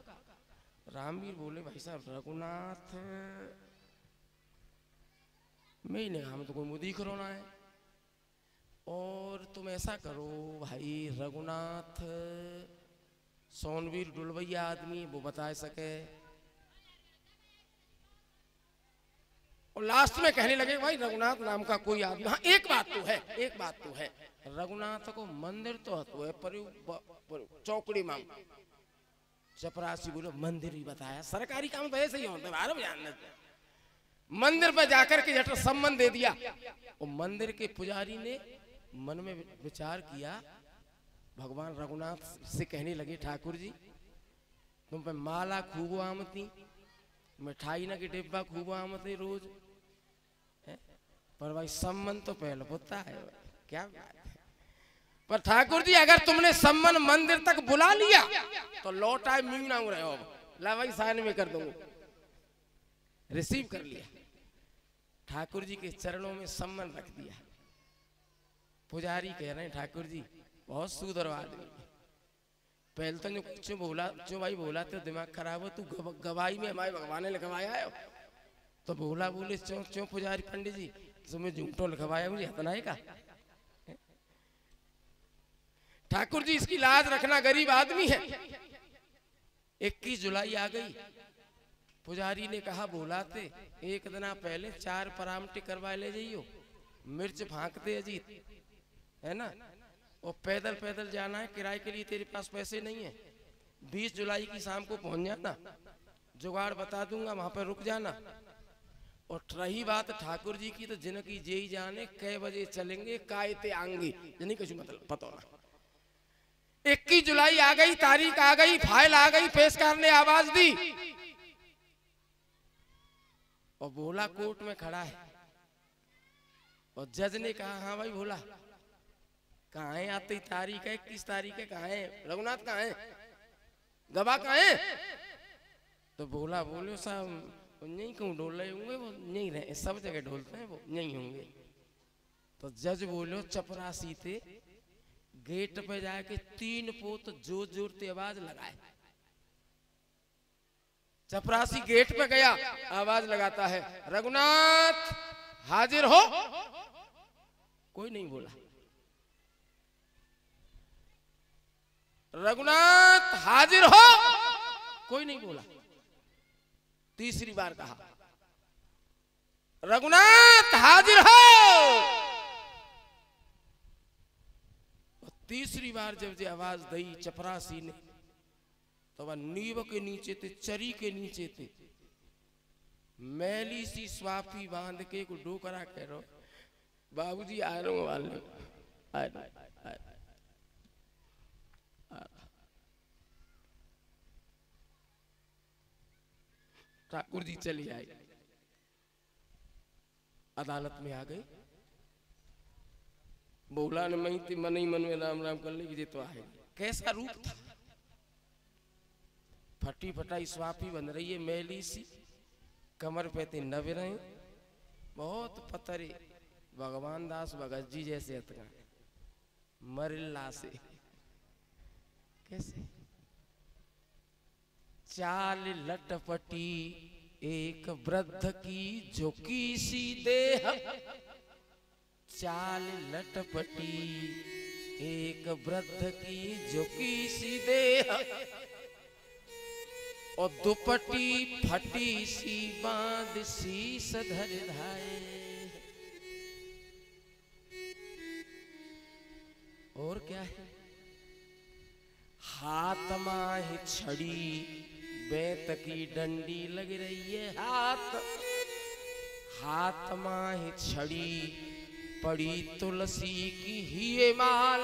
S1: रामवीर बोले भाई साहब रघुनाथ में ही नहीं, हम तो कोई मुदी करोना है। और तुम ऐसा करो भाई, रघुनाथ सोनवीर डुलवैया आदमी वो बता सके। और लास्ट में कहने लगे भाई रघुनाथ नाम का कोई आदमी, हाँ एक बात तो है, रघुनाथ को मंदिर तो है पर चौकड़ी मांग। चपरासी बोले मंदिर ही बताया, सरकारी काम तो ऐसे ही होता है। मंदिर पर जाकर के जट सम्मन दे दिया। और मंदिर के पुजारी ने मन में विचार किया, भगवान रघुनाथ से कहने लगे ठाकुर जी तुम पे माला खूब आमती, मिठाई ना के डिब्बा खूब आमते रोज है? पर भाई सम्मन तो पहले होता है, क्या बात है। पर ठाकुर जी अगर तुमने सम्मन मंदिर तक बुला लिया तो लौटा मीना रहे हो, ला भाई साइन में कर दूंगा। रिसीव कर लिया, ठाकुर जी के चरणों में सम्मन रख दिया। पुजारी कह रहे हैं ठाकुर जी बहुत सुधर आदमी, पहले तो क्यों बोला, क्यों भाई बोला तो दिमाग खराब हो, तू गवाही में हमारे भगवान ने लिखवाया है। तो बोला बोले क्यों पुजारी पंडित जी तुम्हें झूठो लिखवाया मुझे हतना का? ठाकुर जी इसकी लाज रखना, गरीब आदमी है। 21 जुलाई आ गई, पुजारी ने कहा बोलाते एक दिन पहले 4 परामटे करवा ले जाइयो, मिर्च फांकते अजीत है ना, और पैदल पैदल जाना है, किराए के लिए तेरे पास पैसे नहीं है। 20 जुलाई की शाम को पहुंच जाना, जुगाड़ बता दूंगा वहां पर रुक जाना। और रही बात ठाकुर जी की, तो जिनकी जेई जाने कै बजे चलेंगे कायते आएंगे, यानी कुछ मतलब पता ना। 21 जुलाई आ गई, तारीख आ गई, फाइल आ गई, पेशकार ने आवाज दी और भोला कोर्ट में खड़ा है और जज ने कहा हाँ भाई भोला कहाँ है, आती तारीख है 21 तारीख है, कहाँ है रघुनाथ, कहाँ है गवाह, कहाँ है? तो भोला बोले साहब यहीं क्यों डोल रहे होंगे, वो यहीं रहे, सब जगह ढोलते हैं, वो यहीं होंगे। तो जज बोलो चपरासी थे, गेट पे जाके 3 पोत जोर जोर से आवाज लगाए। चपरासी गेट पे गया, आवाज लगाता है रघुनाथ हाजिर हो, कोई नहीं बोला। रघुनाथ हाजिर हो, कोई नहीं बोला। तीसरी बार कहा रघुनाथ हाजिर हो। तीसरी बार जब ये आवाज दी चपरासी ने तो वह नींव के नीचे थे, चरी के नीचे थे, मैली सी स्वाफी बांध के को डोकरा कह रहा बाबूजी आ रहा हूं वाले ठाकुर जी चली आए, अदालत में आ गए। बोला ने मई थी मन ही मन में राम राम कर ली, तो आए। कैसा रूप था, फटी फटाई स्वाफी बन रही है, मैली सी, कमर पे थे नवरे, बहुत पतरे, भगवान दास भगत जी जैसे अतगा मरिल्ला से। कैसे चाल लटपटी एक वृद्ध की झुकी सी देह, चाल लटपटी एक वृद्ध की झुकी सी देह, और दुपट्टी फटी सी बांध शीस धर धाए। और क्या है, हाथ माही छड़ी बेत की डंडी लग रही है, हाथ माही छड़ी पड़ी तुलसी की ही माल,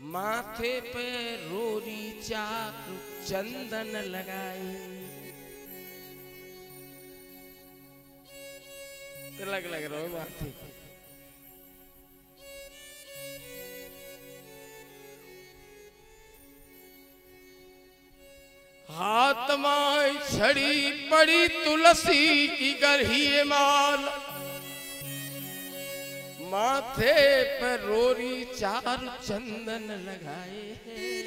S1: माथे पे रोरी चाक चंदन लगाए। तिलक लग रहा है माथे, हाथ में छड़ी पड़ी तुलसी की गरही माल, माथे पर रोरी चार चंदन लगाए हैं।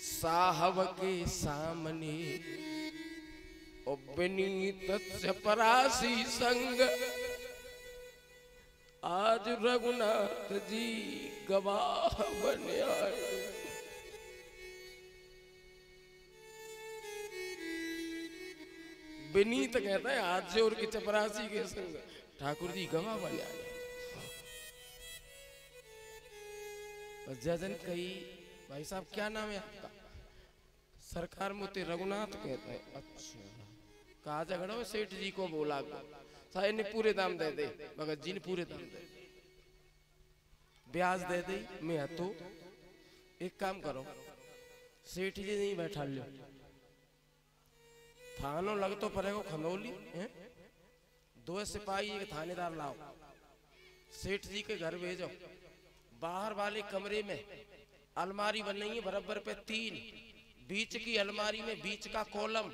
S1: साहब के सामने ओ विनीत चपरासी संग, आज रघुनाथ जी गवाह बने आए। विनीत कहता है हाथ जोड़ के चपरासी के संग ठाकुर जी गवाह बने आए। जजन कही भाई साहब क्या नाम है आपका? सरकार मुझे रघुनाथ कहते हैं। अच्छा कहा झगड़ा हो? सेठ जी को बोला साहब ने पूरे दाम दे दे, भगत जी ने पूरे दाम दे, ब्याज दे दे। मैं तो एक काम करो, सेठ जी नहीं बैठा लो, थानो लग तो पड़ेगा खंदौली, 2 सिपाही एक थानेदार लाओ, सेठ जी के घर भेजो। बाहर वाले कमरे में अलमारी बनी है बराबर पे 3, बीच की अलमारी में बीच का कॉलम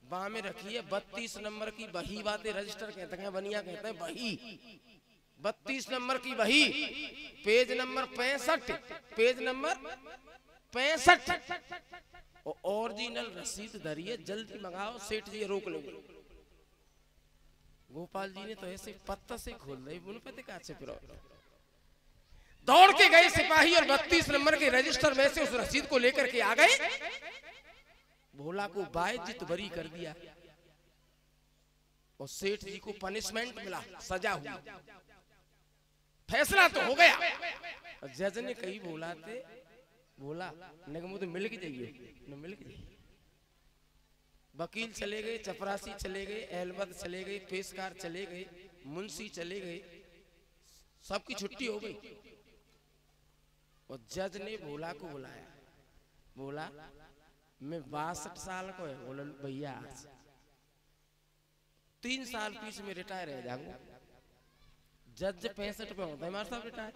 S1: वहां में रखी है 32 नंबर की बही, बातें रजिस्टर कहते हैं, बनिया कहते हैं बही, 32 नंबर की बही, page number 65, page number 65 original रसीद धरिए, जल्दी मंगाओ, सेठ जी रोक लेंगे। गोपाल जी ने तो ऐसे पत्ता से खोल दी, उन पते कहां से फिर दौड़ के गए सिपाही और 32 नंबर के रजिस्टर में से उस रसीद को लेकर के आ गए। भोला को बाइज्जत बरी कर दिया और सेठ जी को पनिशमेंट मिला, सजा हुई, फैसला तो हो गया। जज ने कही बोला थे, बोला निगम तो मिल के जाइए, न मिल के जाइए। वकील चले गए, चपरासी चले गए, एहलबद चले गए, पेशकार चले गए, मुंशी चले गए, सबकी छुट्टी हो गई। और जज ने भोला को बुलाया, बोला मैं 62 साल को है। बोला भैया 3 साल पीछे में रिटायर रह जाऊंगा। जज 65 पे होता है हमारे साहब रिटायर,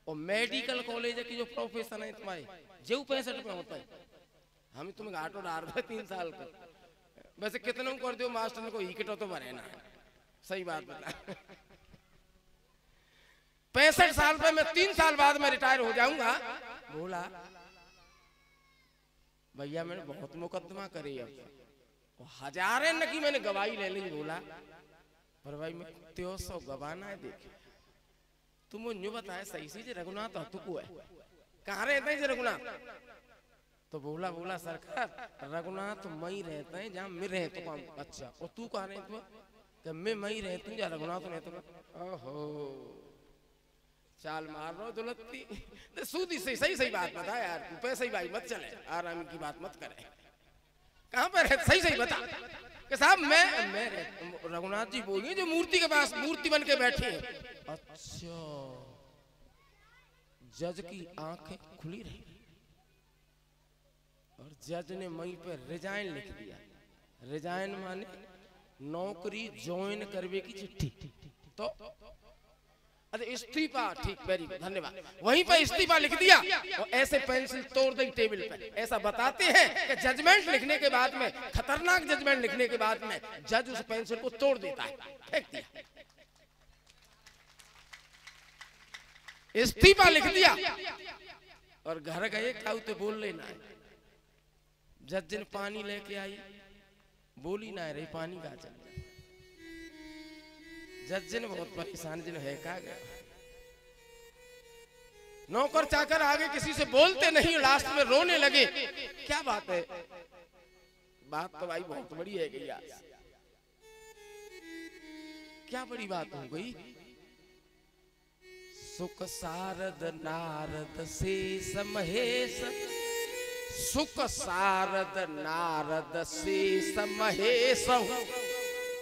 S1: और मेडिकल कॉलेज की जो प्रोफेशन है तुम्हारे जो 65 पे होता है। हम तुम्हें घाटो डाल रहे 3 साल का। वैसे कितनों कर दो मास्टर को ही किटो तो भरे ना, सही बात बता। 65 साल पे मैं 3 साल बाद में रिटायर हो जाऊंगा। बोला भैया मैंने बहुत मुकदमा करे, अब हजारे न की मैंने गवाही ले ली। बोला पर भाई मैं 300 गवाना है। देखे तुम न्यू बताया सही से रघुनाथ हतुकू है, कहाँ रहते हैं रघुनाथ? तो बोला सरकार रघुनाथ मई रहते हैं जहाँ मैं रहता हूँ। अच्छा और तू कहाँ रहती है? कि मैं मई रहती हूँ जहाँ रघुनाथ रहता हूँ। ओहो चाल मार रहा दुलत्ती, सूदी से सही बात बता यार, तू पैसे ही भाई मत चले, आराम की बात मत करे। कहाँ पर है सही बता। कि साहब मैं रघुनाथ जी बोलिए जो मूर्ति के पास मूर्ति बन के बैठे हैं। अच्छा जज की आंखें खुली रही और जज ने मई पर रिजाइन लिख दिया। रिजाइन माने नौकरी ज्वाइन करवे की चिट्ठी। तो अरे इस्तीफा, ठीक वेरी गुड धन्यवाद। वहीं पर इस्तीफा लिख दिया और ऐसे पेंसिल तोड़ दी टेबल पे। ऐसा बताते हैं कि जजमेंट लिखने के बाद में, खतरनाक जजमेंट लिखने के बाद में जज उस पेंसिल को तोड़ देता है, फेंक दिया। इस्तीफा लिख दिया और घर गए, खाऊ तो बोल लेना है। जज ने पानी लेके आई, बोली ना रही पानी का चल। जज ने बहुत परेशान जिन है का गया। नौकर चाकर आगे किसी से बोलते नहीं, लास्ट में रोने लगे। क्या बात है? बात तो भाई बहुत बड़ी है गई आज। क्या बड़ी बात हो गई? सुख सारद नारद शेष महेश, सुख सारद नारद शेष महेश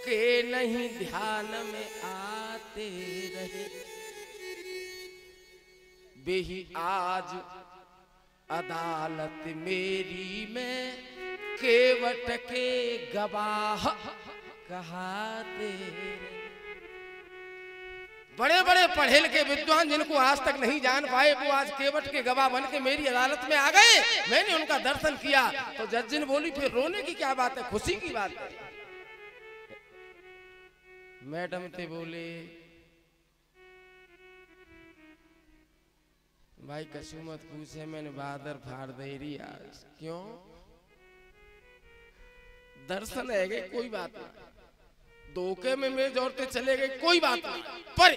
S1: के नहीं ध्यान में आते रहे। बेही आज अदालत मेरी में केवट के गवाह कहाते रहे। बड़े बड़े पढ़े लिखे विद्वान जिनको आज तक नहीं जान पाए, वो आज केवट के गवाह बन के मेरी अदालत में आ गए। मैंने उनका दर्शन किया। तो जज ने बोली फिर रोने की क्या बात है, खुशी की बात है। मैडम थे बोले भाई कशु मत पूछे, मैंने बहादुर फाड़ दे रही आज। क्यों? दर्शन है गए, कोई बात नहीं। धोखे में मेरे जोड़ते चले गए, कोई बात नहीं। पर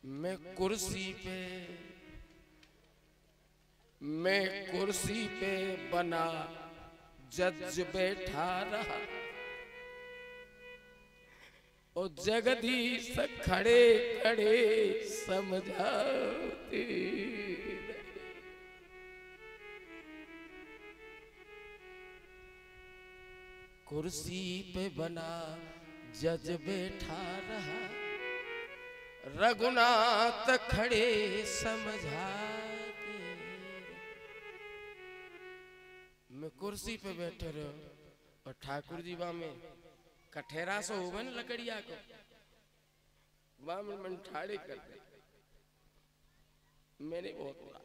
S1: मैं कुर्सी पे बना जज बैठा रहा और जगदीश खड़े खड़े समझाते। कुर्सी पे बना जज बैठा रहा, रघुनाथ खड़े समझाते। मैं कुर्सी पे बैठे रहो और ठाकुर जी वहां में कठेरा सो होगा ना लकड़िया को, वहां में मन ठाड़े करते। मैंने बहुत बुरा।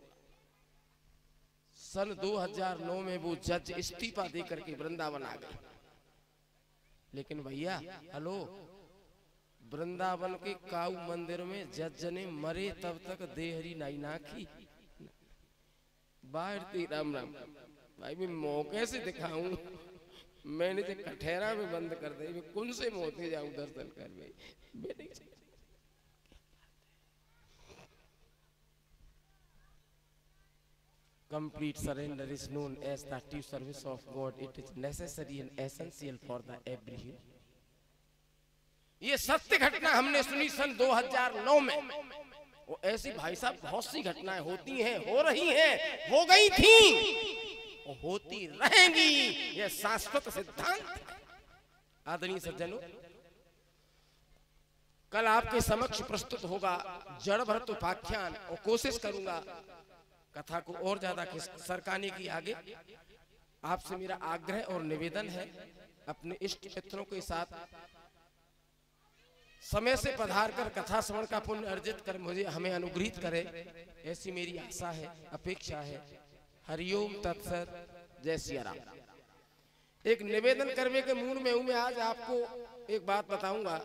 S1: सन 2009 में वो जज इस्तीफा दे करके वृंदावन आ गए। लेकिन भैया हेलो, वृंदावन के काऊ मंदिर में जज ने मरे तब तक देहरी नहीं नाखी। बाहर थी राम राम भाई, मैं मौके से दिखाऊं। मैंने जो कठेरा में बंद कर दे, मैं कौन से मोते जाऊं दर्शन कर भाई। Complete surrender is known as the active service of God. It is necessary and essential for the every human. ये सत्य घटना हमने सुनी सन 2009 में। वो ऐसी भाई साहब बहुत सी घटनाएं होती हैं, हो रही हैं, हो गई थी और होती रहेंगी। ये शाश्वत सिद्धांत। आदरणीय सज्जनों, कल आपके समक्ष प्रस्तुत होगा जड़ भरत उपाख्यान और कोशिश करूंगा कथा को और ज्यादा सरकाने की। आगे आपसे मेरा आग्रह और निवेदन है, अपने इष्ट मित्रों के साथ समय से पधार कर कथा श्रवण का पुण्य अर्जित कर मुझे हमें अनुग्रहित करे, ऐसी मेरी आशा है, अपेक्षा है। हरिओम तत्सत, जय सिया राम। एक निवेदन करने के मूड में हूं मैं। आज आपको एक बात बताऊंगा,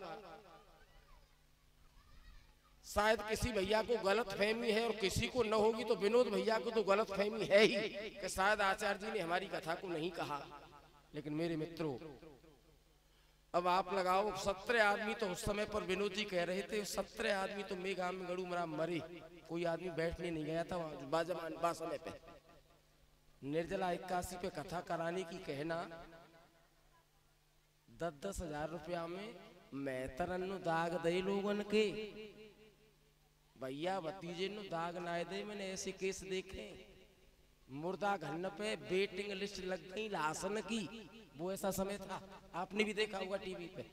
S1: शायद किसी भैया को गलत फहमी है और किसी को न होगी, तो विनोद भैया को तो गलत फहमी है ही कि शायद आचार्य जी ने हमारी कथा को नहीं कहा। लेकिन मेरे मित्रों, अब आप लगाओ 17 आदमी तो उस समय पर विनोद जी कह रहे थे 17 आदमी तो मेरे गांव में गड़ू मरा मरे, कोई आदमी बैठने नहीं गया था वहां बा समय पे। निर्जला 81 पे कथा कराने की कहना 10-10 हजार रुपया में मैं तरन्नु दाग दे लोगन के भैया भतीजे नु दाग ना दे। मैंने ऐसे केस देखे, मुर्दा घन पे वेटिंग लिस्ट लग गई लाशन की, वो ऐसा समय था, आपने भी देखा होगा टीवी पे।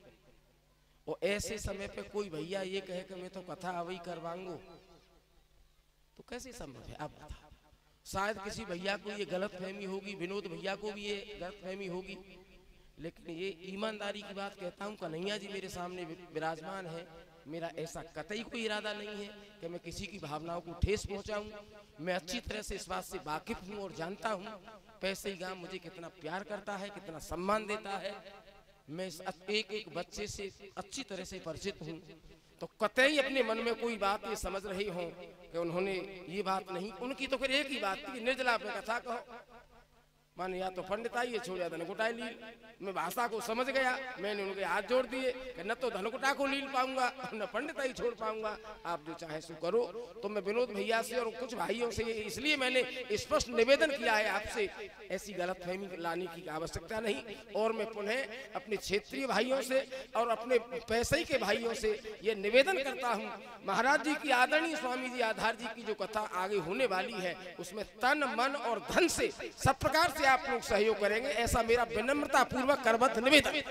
S1: और ऐसे समय पे कोई भैया ये कहे कि मैं तो कथा अवई करवाऊंगा, तो कैसे संभव है आप बता। शायद किसी भैया को ये गलत फहमी होगी, विनोद भैया को भी ये गलत फहमी होगी, लेकिन ये ईमानदारी की बात कहता हूँ। कन्हैया जी मेरे सामने विराजमान है, मेरा ऐसा कतई कोई इरादा नहीं है कि मैं किसी की भावनाओं को ठेस पहुंचाऊं। मैं अच्छी तरह से इस बात से वाकिफ हूं और जानता हूं पैसे गांव मुझे कितना प्यार करता है, कितना सम्मान देता है। मैं इस एक एक बच्चे से अच्छी तरह से परिचित हूं, तो कतई अपने मन में कोई बात ये समझ रही हो कि उन्होंने ये बात नहीं, उनकी तो फिर एक ही बात थी, निर्जला पे कथा कहो। माने या तो पंडिताई है छोड़ या धनकुटाई लील। मैं भाषा को समझ गया, मैंने उनके हाथ जोड़ दिए कि न तो धनकुटा को लील पाऊंगा न पंडिताई छोड़ पाऊंगा, आप जो चाहे सो करो। तो मैं विनोद भैया से और कुछ भाइयों से इसलिए मैंने स्पष्ट निवेदन किया है आपसे, ऐसी गलतफहमी लाने की आवश्यकता नहीं। और मैं पुनः अपने क्षेत्रीय भाइयों से और अपने पैसे के भाइयों से ये निवेदन करता हूँ, महाराज जी की आदरणीय स्वामी जी आधार जी की जो कथा आगे होने वाली है उसमें तन मन और धन से सब प्रकार से आप लोग सहयोग करेंगे, ऐसा मेरा विनम्रता पूर्वक करबद्ध निवेदन।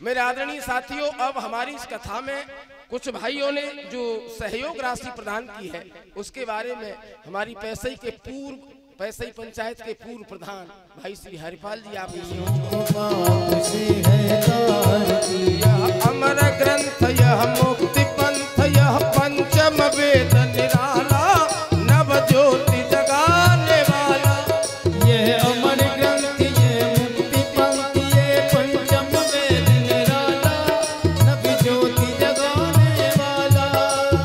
S1: मेरे आदरणीय साथियों, अब हमारी इस कथा में कुछ भाइयों ने जो सहयोग राशि प्रदान की है उसके बारे में हमारी पैसई पंचायत के पूर्व प्रधान भाई श्री हरिपाल जी आप अमर ग्रंथ यह मुक्ति पंथ यह पंचम वेद निराला नव ज्योति जगाने वाला।
S2: यह अमर ग्रंथ ये मुक्ति पंथ ये पंचम वेद निराला नव ज्योति जगाने वाला।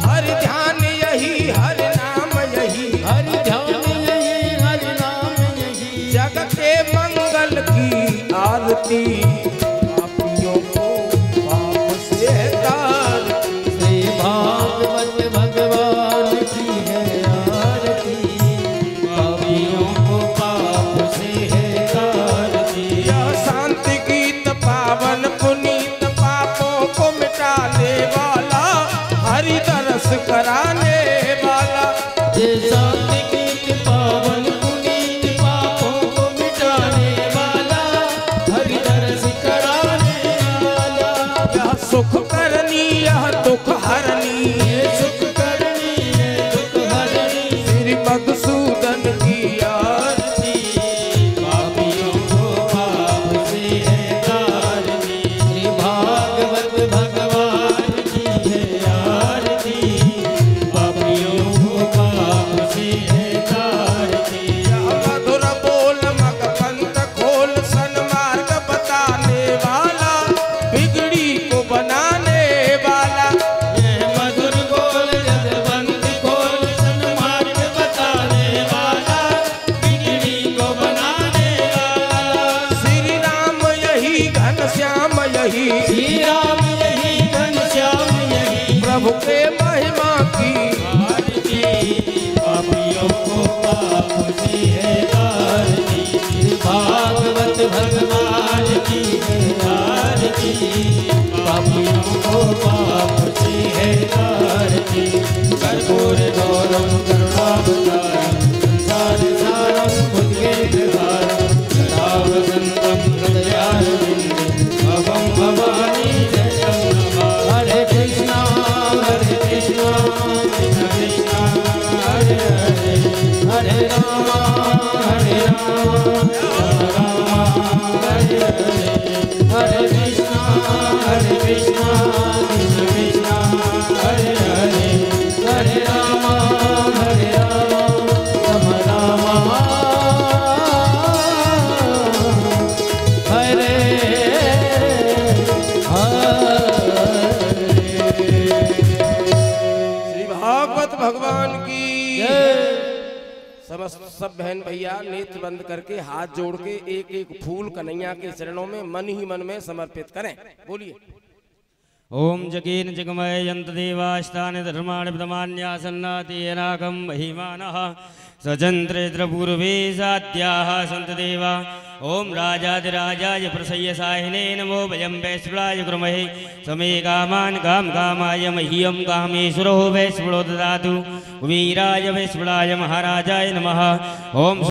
S1: हर ध्यान यही हर नाम यही
S2: हर ध्यान यही हर नाम यही
S1: जग के मंगल की आरती पापियों को पाप से तारती।
S2: श्री भागवत भगवान की है आरती पापियों को पाप से है तारती।
S1: यह शांति गीत पावन पुनीत पापों को मिटाने वाला हरि दरस कराने वाला।
S2: ये शांति गीत पावन पुनीत पापों को मिटाने वाला हरि दरस कराने वाला।
S1: यह सुख करनी यह दुख हरनी
S2: ये सुख करनी ये दुख हरनी
S1: श्री मधुसूदन की आरती
S2: पापियों को पाप से है तारनी। श्री भागवत भगवान की है आरती पापियों को पाप से है तारनी।
S1: यह मधुर बोल मग पंथ खोल सन्मार्ग बताने वाला बिगड़ी को बनाने वाला।
S2: यह मधुर बोल जगवंत खोल सन्मार्ग बताने वाला बिगड़ी को बनाने वाला।
S1: श्री राम यही घनश्याम यही
S2: श्री राम यही घनश्याम यही
S1: प्रभु के महिमा की
S2: आरती पापियों को पाप से है तारनी। भागवत भगवान की है आरती पापियों को पाप से है तारनी। कर्पूर गौरम करुणावतारम संसार सारम बुद्धिर्भारम सदा वसंतम हृदयारविंदे भवम भवानी जय
S1: भगवान की
S2: जय।
S1: समस्त सब बहन भैया नेत्र बंद करके हाथ जोड़ के एक एक फूल कन्हैया के चरणों में मन ही मन में समर्पित करें। बोलिए।
S3: ओम जगेन जगमय यंत देवास्तान धर्माण प्रमाण्यासन्नातेनाकं महिमानः सचंद्रेन्द्रपूर्वे साध्याः सन्त देवा। ओम राजाधिराजाय प्रसय्यसाहिने नमो वयं वैश्वलाय कुर्महे समे कामान् कामाय मह्यं कामेश्वरो वैश्वलो ददातु। वीराय वैश्वलाय महाराजाय नमः। ओम